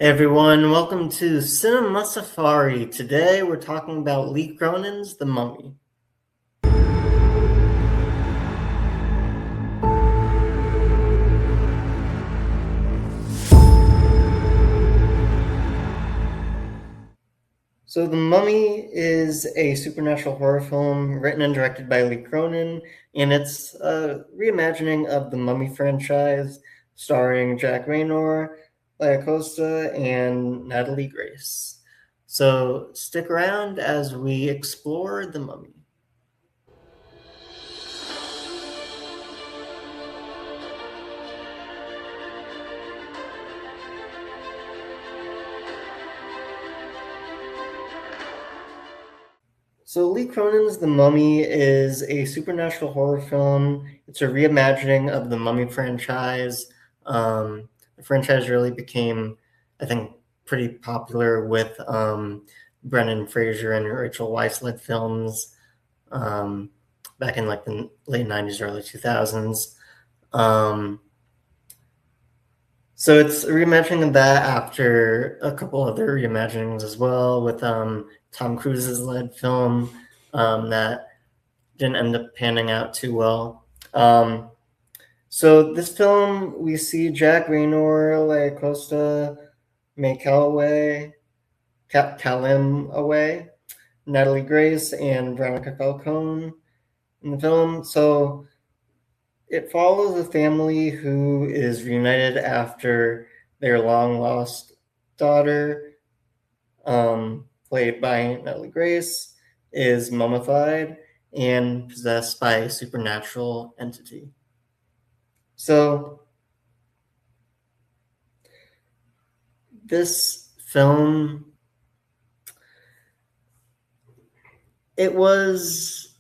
Hey everyone, welcome to Cinema Safari. Today we're talking about Lee Cronin's The Mummy. So The Mummy is a supernatural horror film written and directed by Lee Cronin, and it's a reimagining of the Mummy franchise starring Jack Reynor, Leia Costa, and Natalie Grace. So stick around as we explore The Mummy. So Lee Cronin's The Mummy is a supernatural horror film. It's a reimagining of the Mummy franchise. The franchise really became, I think, pretty popular with Brendan Fraser and Rachel Weisz led films um, back in like the late 90s, early 2000s. Um, so it's a reimagining of that after a couple other reimaginings as well with Tom Cruise's led film that didn't end up panning out too well. So this film, we see Jack Reynor, Leia Costa, May Calloway, Callum Away, Natalie Grace, and Veronica Falcone in the film. So it follows a family who is reunited after their long lost daughter, played by Natalie Grace, is mummified and possessed by a supernatural entity. So this film, it was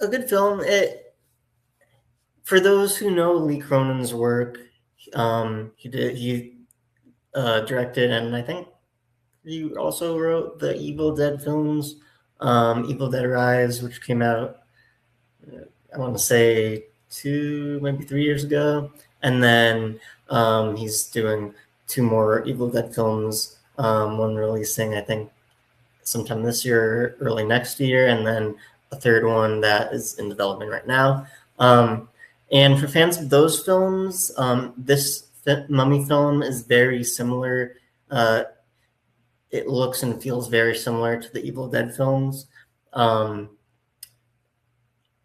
a good film. For those who know Lee Cronin's work, he directed, and I think he also wrote the Evil Dead films, Evil Dead Rise, which came out, I want to say 2, maybe 3 years ago, and then he's doing two more Evil Dead films. One releasing, I think, sometime this year, early next year, and then a third one that is in development right now. And for fans of those films, this Mummy film is very similar. It looks and feels very similar to the Evil Dead films. Um,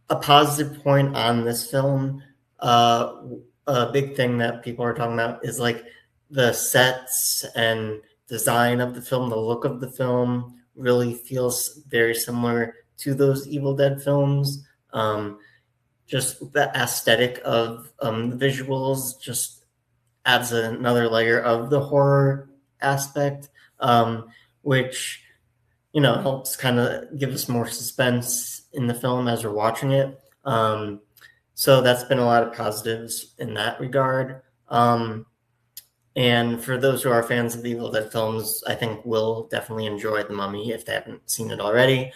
a positive point on this film, a big thing that people are talking about is like the sets and design of the film, the look of the film really feels very similar to those Evil Dead films. Just the aesthetic of the visuals just adds another layer of the horror aspect, which helps kind of give us more suspense in the film as we're watching it. So that's been a lot of positives in that regard. And for those who are fans of the Evil Dead films, I think will definitely enjoy The Mummy if they haven't seen it already.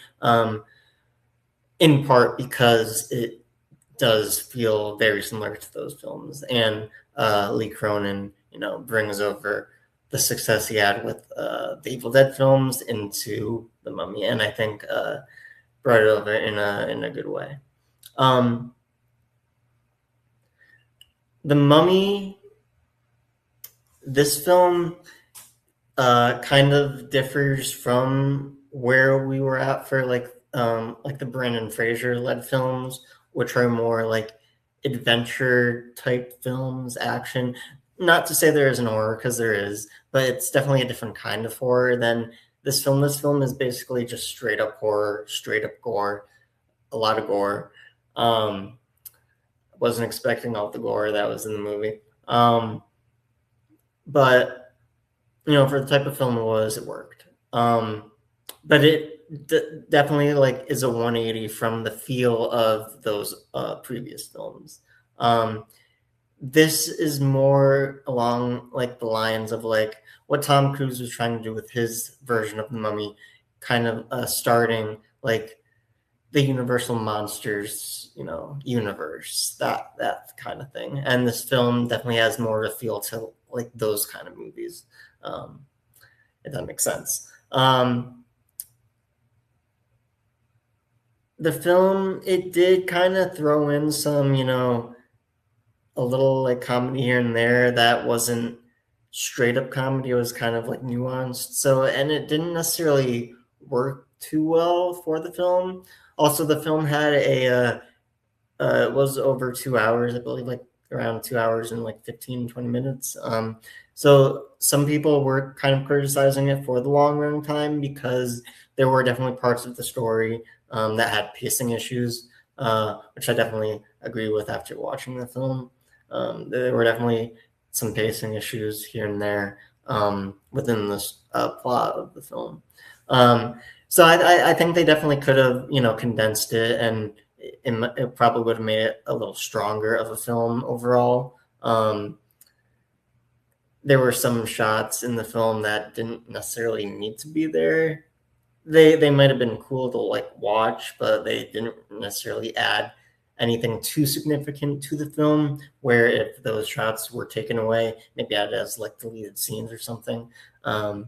In part because it does feel very similar to those films, and Lee Cronin, brings over the success he had with the Evil Dead films into The Mummy, and I think brought it over in a good way. The Mummy, this film kind of differs from where we were at for like the Brendan Fraser led films, which are more like adventure type films, action. Not to say there isn't horror, because there is, but it's definitely a different kind of horror than this film. This film is basically just straight up horror, straight up gore, a lot of gore. Wasn't expecting all the gore that was in the movie. But for the type of film it was, it worked. But it definitely like is a 180 from the feel of those previous films. This is more along like the lines of like what Tom Cruise was trying to do with his version of the Mummy, kind of starting like the Universal Monsters, universe, that kind of thing. And this film definitely has more of a feel to like those kind of movies, if that makes sense. The film, it did kind of throw in some, a little like comedy here and there that wasn't straight up comedy. It was kind of like nuanced. So, and it didn't necessarily work too well for the film. Also, the film had it was over 2 hours, I believe, like around 2 hours and like 15, 20 minutes. So some people were kind of criticizing it for the long run time because there were definitely parts of the story that had pacing issues, which I definitely agree with after watching the film. There were definitely some pacing issues here and there within the plot of the film. So I think they definitely could have, condensed it, and it probably would have made it a little stronger of a film overall. There were some shots in the film that didn't necessarily need to be there. They might have been cool to like watch, but they didn't necessarily add anything too significant to the film, where if those shots were taken away, maybe added as like deleted scenes or something, the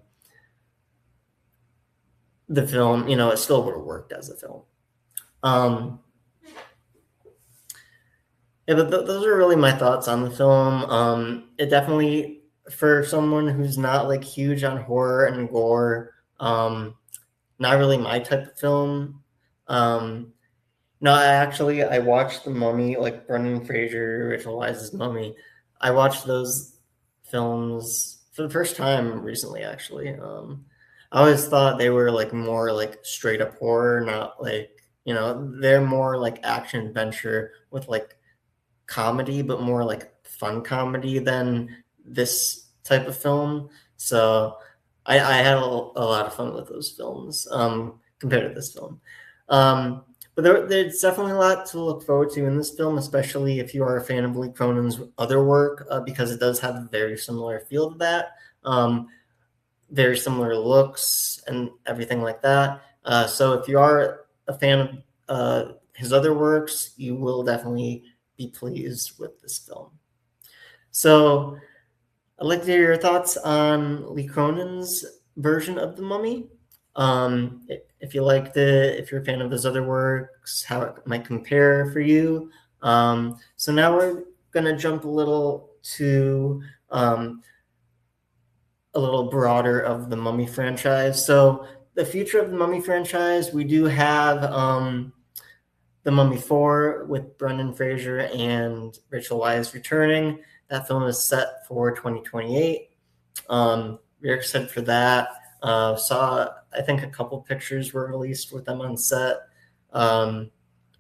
film, it still would have worked as a film. Yeah, but those are really my thoughts on the film. It definitely, for someone who's not like huge on horror and gore, not really my type of film. No, I watched The Mummy, like Brendan Fraser, Rachel Weisz's Mummy. I watched those films for the first time recently, actually. I always thought they were like more like straight up horror, not like, they're more like action adventure with like comedy, but more like fun comedy than this type of film. So I had a lot of fun with those films compared to this film. But there's definitely a lot to look forward to in this film, especially if you are a fan of Lee Cronin's other work, because it does have a very similar feel to that, very similar looks and everything like that. So if you are a fan of his other works, you will definitely be pleased with this film. So I'd like to hear your thoughts on Lee Cronin's version of The Mummy. If you liked it, if you're a fan of his other works, how it might compare for you. So now we're going to jump a little to a little broader of the Mummy franchise. So the future of the Mummy franchise, we do have The Mummy 4 with Brendan Fraser and Rachel Weisz returning. That film is set for 2028. Very excited for that. I think a couple pictures were released with them on set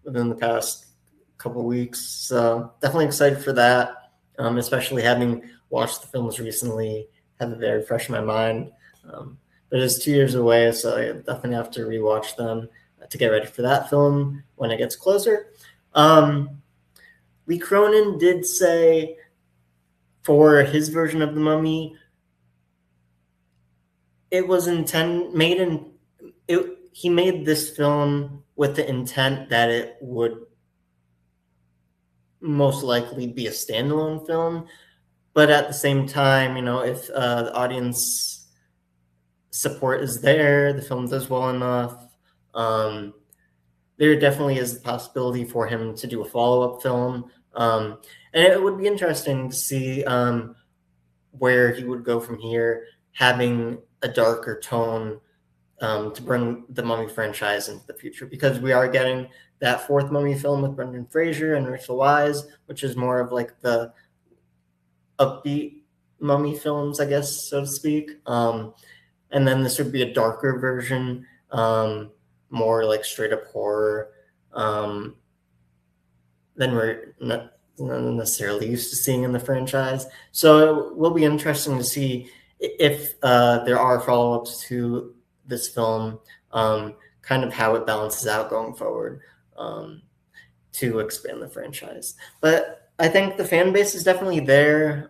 within the past couple weeks. So definitely excited for that, especially having watched the films recently, have it very fresh in my mind. But it's 2 years away, so I definitely have to rewatch them to get ready for that film when it gets closer. Lee Cronin did say for his version of The Mummy, it was he made this film with the intent that it would most likely be a standalone film, but at the same time, if the audience support is there, the film does well enough, there definitely is the possibility for him to do a follow-up film, and it would be interesting to see where he would go from here, having a darker tone to bring the Mummy franchise into the future, because we are getting that fourth Mummy film with Brendan Fraser and Rachel Weisz, which is more of like the upbeat Mummy films, I guess, so to speak. And then this would be a darker version, more like straight up horror than we're not necessarily used to seeing in the franchise. So it will be interesting to see if there are follow-ups to this film, kind of how it balances out going forward to expand the franchise. But I think the fan base is definitely there.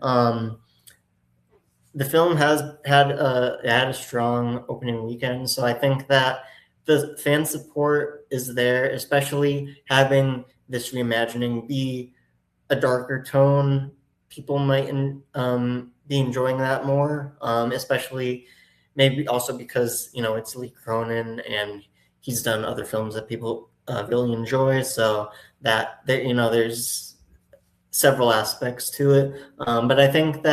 The film has had a strong opening weekend, so I think that the fan support is there, especially having this reimagining be a darker tone. People might be enjoying that more, especially maybe also because it's Lee Cronin and he's done other films that people really enjoy. So that there, there's several aspects to it. But I think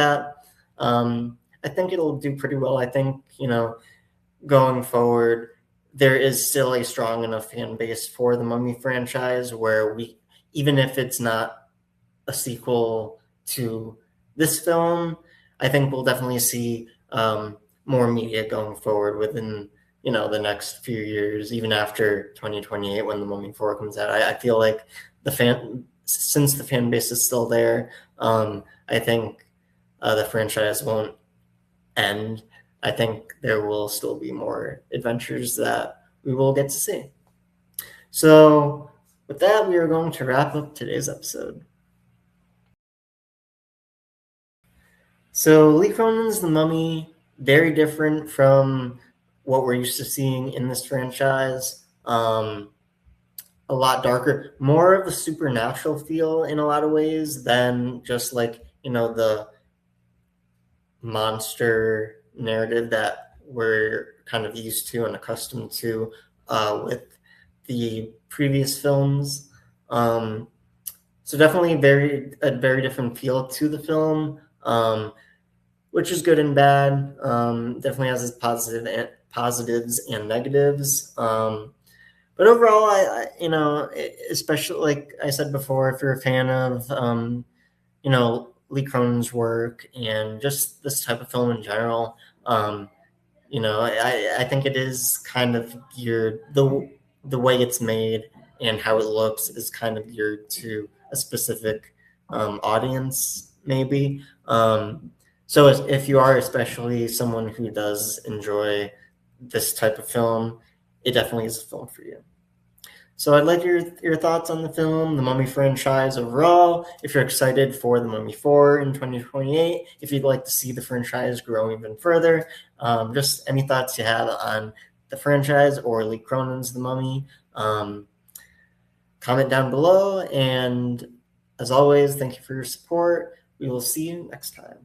it'll do pretty well. I think going forward, there is still a strong enough fan base for the Mummy franchise where even if it's not a sequel to this film, I think we'll definitely see more media going forward within the next few years, even after 2028 when the Mummy 4 comes out. I feel like since the fan base is still there, I think the franchise won't end. I think there will still be more adventures that we will get to see. So with that, we are going to wrap up today's episode. So Lee Cronin's The Mummy, very different from what we're used to seeing in this franchise. A lot darker, more of a supernatural feel in a lot of ways than just like, the monster narrative that we're kind of used to and accustomed to with the previous films. So definitely a very different feel to the film, which is good and bad. Definitely has its positives and negatives. But overall, especially like I said before, if you're a fan of, Lee Cronin's work and just this type of film in general, I think it is kind of geared the way it's made and how it looks is kind of geared to a specific audience, maybe. So if you are especially someone who does enjoy this type of film, it definitely is a film for you. So I'd like your thoughts on the film, the Mummy franchise overall. If you're excited for the Mummy 4 in 2028, if you'd like to see the franchise grow even further, just any thoughts you have on the franchise or Lee Cronin's The Mummy, comment down below. And as always, thank you for your support. We will see you next time.